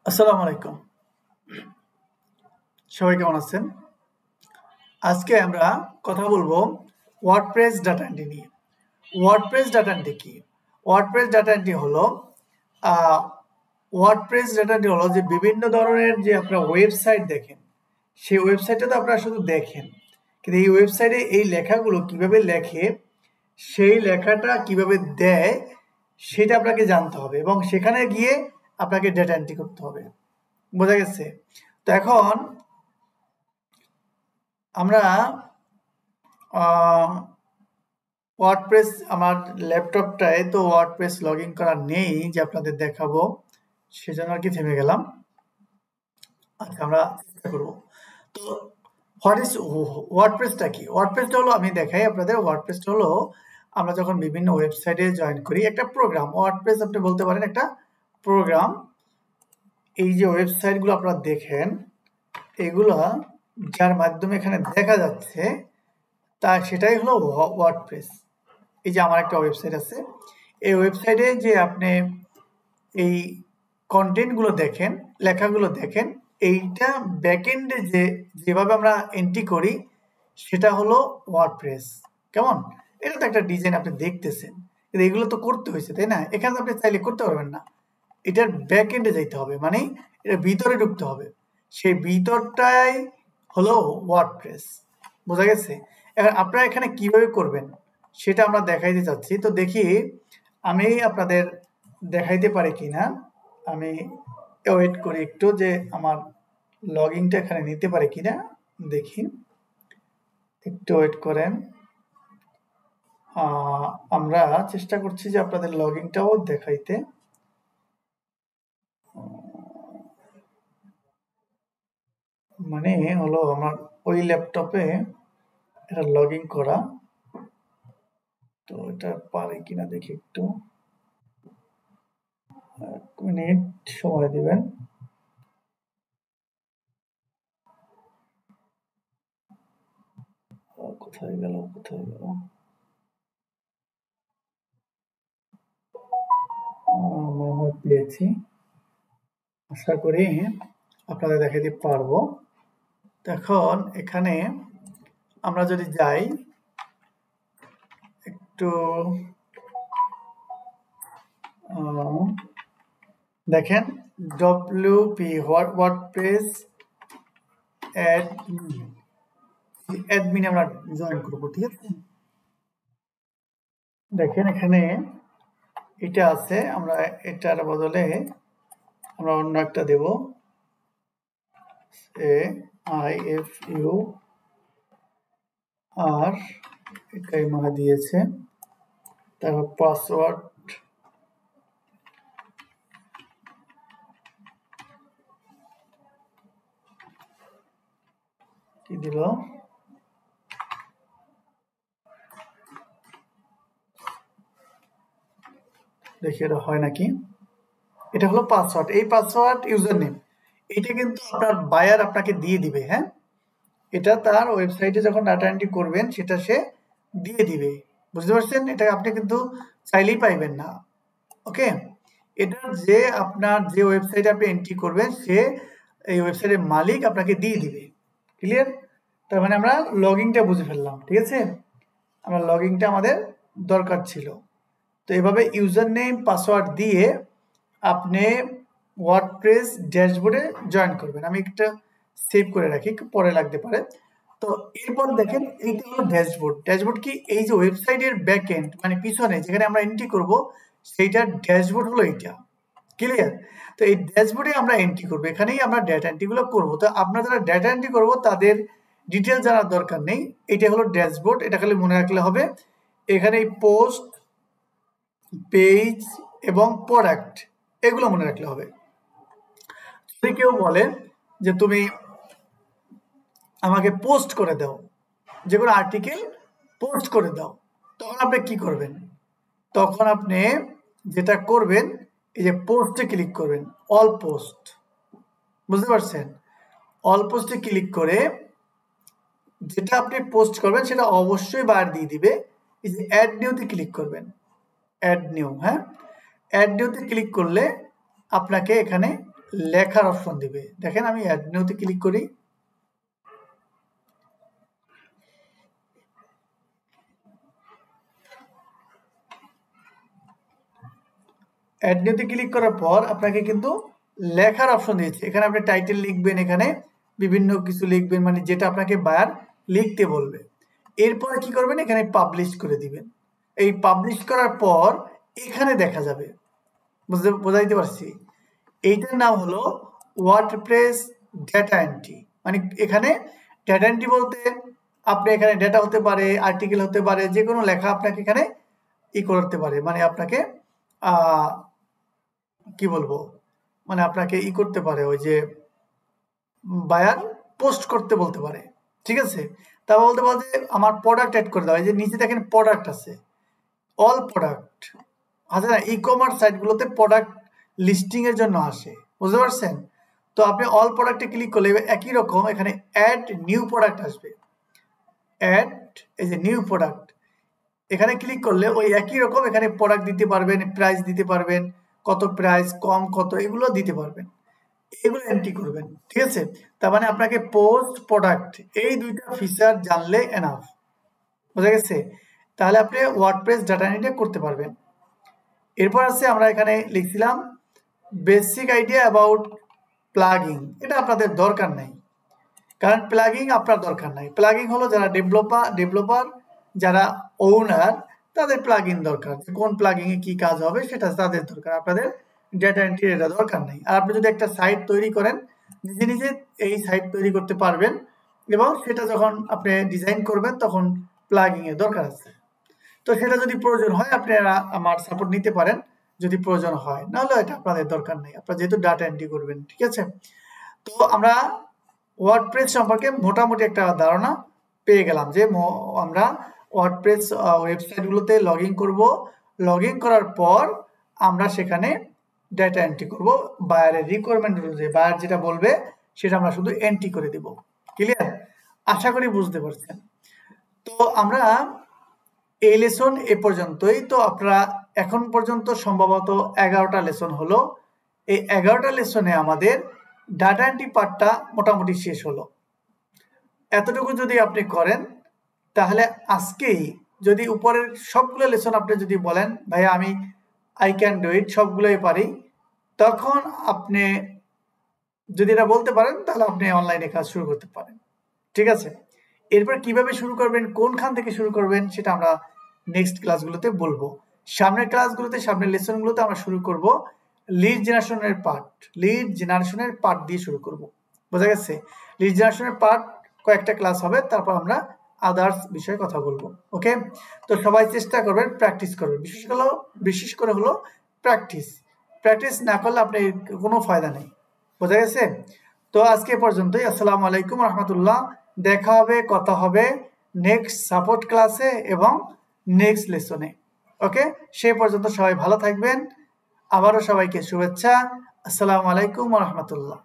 আসসালামু আলাইকুম। সবাই কেমন আছেন? আজকে আমরা কথা বলবো ওয়ার্ডপ্রেস ডাটা এন্ট্রি নিয়ে। ওয়ার্ডপ্রেস ডাটা এন্ট্রি কি? ওয়ার্ডপ্রেস ডাটা এন্ট্রি হলো আহ, ওয়ার্ডপ্রেস ডাটা এন্ট্রি হলো যে বিভিন্ন ধরনের যে আপনারা ওয়েবসাইট দেখেন, সেই ওয়েবসাইটে তো আপনারা শুধু দেখেন, কিন্তু এই ওয়েবসাইটে এই লেখাগুলো কিভাবে লেখে, সেই লেখাটা কিভাবে দেয়, সেটা আপনাকে জানতে হবে এবং সেখানে গিয়ে আপনাকে ডাটা এন্ট্রি করতে হবে। বোঝা গেছে? তো এখন আমরা ওয়ার্ডপ্রেস আমার ল্যাপটপটায় তো ওয়ার্ডপ্রেস লগ ইন করা নেই যে আপনাদের দেখাবো, সেজন্য আর কি থেমে গেলাম। আচ্ছা, আমরা চেষ্টা করবো। তো হোয়াট ইজ ওয়ার্ডপ্রেসটা কি? ওয়ার্ডপ্রেসটা হলো, আমি দেখাই আপনাদের। ওয়ার্ডপ্রেসটা হলো আমরা যখন বিভিন্ন ওয়েবসাইটে জয়েন করি, একটা প্রোগ্রাম। ওয়ার্ডপ্রেস আপনি বলতে পারেন একটা প্রোগ্রাম। এই যে ওয়েবসাইটগুলো আপনারা দেখেন, এগুলা যার মাধ্যমে এখানে দেখা যাচ্ছে তা সেটাই হলো ওয়ার্ডপ্রেস। এই যে আমার একটা ওয়েবসাইট আছে, এই ওয়েবসাইটে যে আপনি এই কন্টেন্টগুলো দেখেন, লেখাগুলো দেখেন, এইটা ব্যাকএন্ডে যেভাবে আমরা এন্ট্রি করি সেটা হলো ওয়ার্ডপ্রেস। কেমন? এটা তো একটা ডিজাইন আপনি দেখতেছেন, কিন্তু এগুলো তো করতে হয়েছে, তাই না? এখানে আপনি চাইলে করতে পারবেন না, এটার ব্যাকএন্ডে যাইতে হবে, মানে এটা ভিতরে ঢুকতে হবে। সেই ভিতরটাই হলো ওয়ার্ডপ্রেস। বোঝা গেছে? এখন আপনারা এখানে কিভাবে করবেন সেটা আমরা দেখাইতে চাচ্ছি। তো দেখি আমি আপনাদের দেখাইতে পারি কিনা। আমি ওয়েট করি একটু যে আমার লগ ইনটা এখানে নিতে পারে কিনা, দেখি। একটু ওয়েট করেন। আমরা চেষ্টা করছি যে আপনাদের লগ ইনটাও দেখাইতে। মানে হলো আমার ওই ল্যাপটপে এটা লগ ইন করা, তো এটা পারে কিনা দেখি একটু। এক মিনিট সময় দিবেন। কোথায় গেল? মনে হয় পেয়েছি। আশা করি আপনাদের দেখাতে পারবো। এখন এখানে আমরা যদি যাই একটু, দেখেন ডব্লিউপি ওয়ার্ডপ্রেস অ্যাডমিন আমরা জয়েন করবো, ঠিক আছে? দেখেন এখানে এটা আছে, আমরা এটার বদলে আমরা অন্য একটা দেব, IFU আর এটাই মনে দিয়েছে। তারপর পাসওয়ার্ড কি দিল, দেখি এটা হয় নাকি। এটা হলো পাসওয়ার্ড, এই পাসওয়ার্ড ইউজার নেম, এটা কিন্তু আপনার বায়ার আপনাকে দিয়ে দিবে। হ্যাঁ, এটা তার ওয়েবসাইটে যখন ডাটা এন্ট্রি করবেন সেটা সে দিয়ে দিবে। বুঝতে পারছেন? এটা আপনি কিন্তু চাইলেই পাইবেন না। ওকে, এটা যে আপনার যে ওয়েবসাইটে আপনি এন্ট্রি করবেন সে এই ওয়েবসাইটের মালিক আপনাকে দিয়ে দিবে। ক্লিয়ার? তার মানে আমরা লগইনটা বুঝে ফেললাম, ঠিক আছে? আমরা লগইনটা আমাদের দরকার ছিল। তো এভাবে ইউজার নেম পাসওয়ার্ড দিয়ে আপনি ওয়ার্ডপ্রেস ড্যাশবোর্ডে জয়েন করবেন। আমি একটা সেভ করে রাখি, পরে লাগতে পারে। তো এরপর দেখেন এইটা হলো ড্যাশবোর্ড। ড্যাশবোর্ড কি? এই যে ওয়েবসাইটের ব্যাকএন্ড, মানে পিছনে যেখানে আমরা এন্ট্রি করব সেইটার ড্যাশবোর্ড হলো এইটা। ক্লিয়ার? তো এই ড্যাশবোর্ডে আমরা এন্ট্রি করব, এখানেই আমরা ডেটা এন্ট্রিগুলো করব। তো আপনারা যারা ডেটা এন্ট্রি করব তাদের ডিটেল জানার দরকার নেই, এটা হলো ড্যাশবোর্ড, এটা খালি মনে রাখলে হবে। এখানে পোস্ট, পেজ এবং প্রোডাক্ট এগুলো মনে রাখলে হবে। যদি কেউ বলে যে তুমি আমাকে পোস্ট করে দাও, যে কোনো আর্টিকেল পোস্ট করে দাও, তখন আপনি কি করবেন? তখন আপনি যেটা করবেন, এই যে পোস্টে ক্লিক করবেন, অল পোস্ট। বুঝতে পারছেন? অল পোস্টে ক্লিক করে যেটা আপনি পোস্ট করবেন সেটা অবশ্যই বার দিয়ে দিবে। এই যে অ্যাড নিউতে ক্লিক করবেন, অ্যাড নিউ। হ্যাঁ, অ্যাড নিউতে ক্লিক করলে আপনাকে এখানে লেখার অপশন দিবে। দেখেন আমি অ্যাড নিউতে ক্লিক করি, অ্যাড নিউতে ক্লিক করার পর আপনাকে কিন্তু লেখার অপশন দিয়েছে। এখানে আপনি টাইটেল লিখবেন, এখানে বিভিন্ন কিছু লিখবেন, মানে যেটা আপনাকে বায়ার লিখতে বলবে। এরপরে কি করবেন, এখানে পাবলিশ করে দিবেন। এই পাবলিশ করার পর এখানে দেখা যাবে, বোঝাইতে পারছি? এইটার নাম হলো ওয়ার্ডপ্রেস ডেটা এন্ট্রি। মানে এখানে ডেটা এন্ট্রি বলতে আপনি এখানে ডেটা হতে পারে, আর্টিকেল হতে পারে, যে কোনো লেখা আপনাকে এখানে করতে পারে, মানে আপনাকে কি বলবো, মানে আপনাকে করতে পারে, ওই যে বায়ার পোস্ট করতে বলতে পারে, ঠিক আছে? তারপর বলতে পারে যে আমার প্রোডাক্ট অ্যাড করে দাও। এই যে নিচে দেখেন প্রোডাক্ট আছে, অল প্রোডাক্ট আছে না, ই কমার্স সাইটগুলোতে প্রোডাক্ট লিস্টিং এর জন্য আসে, বুঝতে পারছেন? তো আপনি অল প্রোডাক্টে ক্লিক করলে একই রকম এখানে অ্যাড নিউ প্রোডাক্ট আসবে। অ্যাড এই যে নিউ প্রোডাক্ট, এখানে ক্লিক করলে ওই একই রকম এখানে প্রোডাক্ট দিতে পারবেন, প্রাইস দিতে পারবেন, কত প্রাইস, কম কত, এগুলো দিতে পারবেন, এগুলো এন্ট্রি করবেন, ঠিক আছে? তার মানে আপনাকে পোস্ট, প্রোডাক্ট এই দুইটা ফিচার জানলে এনাফ, বুঝা গেছে? তাহলে আপনি ওয়ার্ডপ্রেস ডাটা এন্ট্রি করতে পারবেন। এরপর আছে আমরা এখানে লিখছিলাম বেসিক আইডিয়া অ্যাবাউট প্লাগিং। এটা আপনাদের দরকার নাই, কারণ প্লাগিং আপনার দরকার নাই। প্লাগিং হলো যারা ডেভেলপার যারা ওনার, তাদের প্লাগইন দরকার, যে কোন প্লাগিং এ কি কাজ হবে সেটা তাদের দরকার, আপনাদের ডেটা এন্ট্রি এটা দরকার নেই। আর আপনি যদি একটা সাইট তৈরি করেন, নিজে নিজে এই সাইট তৈরি করতে পারবেন, এবং সেটা যখন আপনি ডিজাইন করবেন তখন প্লাগিং এর দরকার আছে। তো সেটা যদি প্রয়োজন হয় আপনারা আমার সাপোর্ট নিতে পারেন, যদি প্রয়োজন হয়, নাহলে এটা আপনাদের দরকার নেই, আপনারা যেহেতু ডাটা এন্ট্রি করবেন, ঠিক আছে? তো আমরা ওয়ার্ডপ্রেস সম্পর্কে মোটামুটি একটা ধারণা পেয়ে গেলাম, যে আমরা ওয়ার্ডপ্রেস ওয়েবসাইটগুলোতে লগ ইন করবো, লগ ইন করার পর আমরা সেখানে ডেটা এন্ট্রি করব, বায়ারের রিকোয়ারমেন্ট অনুযায়ী বায়ার যেটা বলবে সেটা আমরা শুধু এন্ট্রি করে দেব। ক্লিয়ার? আশা করি বুঝতে পারছেন। তো আমরা এই লেসন এ পর্যন্তই। তো আপনারা এখন পর্যন্ত সম্ভবত 11টা লেসন হলো। এই 11টা লেসনে আমাদের ডাটা এন্ট্রি পার্টটা মোটামুটি শেষ হলো। এতটুকু যদি আপনি করেন, তাহলে আজকেই যদি উপরের সবগুলো লেসন আপনি যদি বলেন ভাইয়া আমি আই ক্যান ডু ইট, সবগুলোই পারি, তখন আপনি যদি এটা বলতে পারেন তাহলে আপনি অনলাইনে কাজ শুরু করতে পারেন, ঠিক আছে? এরপর কিভাবে শুরু করবেন, কোনখান থেকে শুরু করবেন, সেটা আমরা নেক্সট ক্লাসগুলোতে বলবো। সামনের ক্লাসগুলোতে, সামনের লেসনগুলোতে আমরা শুরু করব লিড জেনারেশনের পার্ট দিয়ে শুরু করব, বোঝা গেছে? লিড জেনারেশনের পার্ট কয়েকটা ক্লাস হবে, তারপর আমরা আদার্স বিষয়ে কথা বলবো। ওকে? তো সবাই চেষ্টা করবেন, প্র্যাকটিস করবেন, বিশেষ করে হলো প্র্যাকটিস না করলে আপনার কোনো ফায়দা নেই, বোঝা গেছে? তো আজকে পর্যন্তই। আসসালামু আলাইকুম রহমতুল্লাহ। দেখা হবে, কথা হবে নেক্সট সাপোর্ট ক্লাসে এবং নেক্সট লেসনে। ওকে? সে পর্যন্ত সবাই ভালো থাকবেন। আবারও সবাইকে শুভেচ্ছা। আসসালামু আলাইকুম রহমতুল্লাহ।